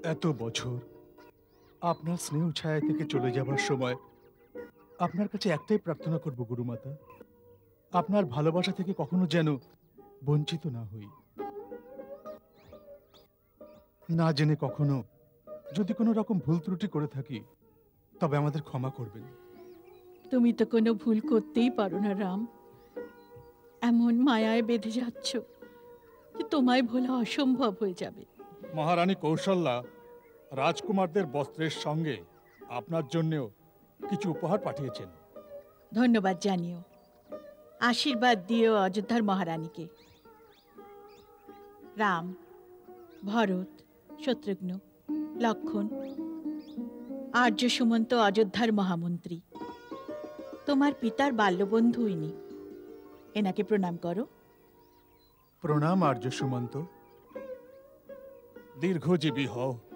এত বছর আপনার স্নেহ ছায়া থেকে চলে যাবার সময় আপনার কাছে একটাই প্রার্থনা করব গুরুমাতা, আপনার ভালোবাসা থেকে কখনো যেন বঞ্চিত না হই। না জেনে কখনো যদি কোনো রকম ভুল ত্রুটি করে থাকি তবে আমাদের ক্ষমা করবেন। তুমি তো কোনো ভুল করতেই পারো না রাম। এমন মায়ায় বেঁধে যাচ্ছ যে তোমায় ভোলা অসম্ভব হয়ে যাবে। মহারানী কৌশল্যা রাজকুমারদের বস্ত্রের সঙ্গে আপনার জন্যেও কিছু উপহার পাঠিয়েছেন। ধন্যবাদ জানিও। আশীর্বাদ দিও অযোধ্যার মহারানীকে। রাম, ভরত, শত্রুঘ্ন, লক্ষণ, আর্য সুমন্ত অযোধ্যার মহামন্ত্রী, তোমার পিতার বাল্যবন্ধু ইনি। এনাকে প্রণাম করো। প্রণাম আর্য সুমন্ত, দীর্ঘজীবী হও।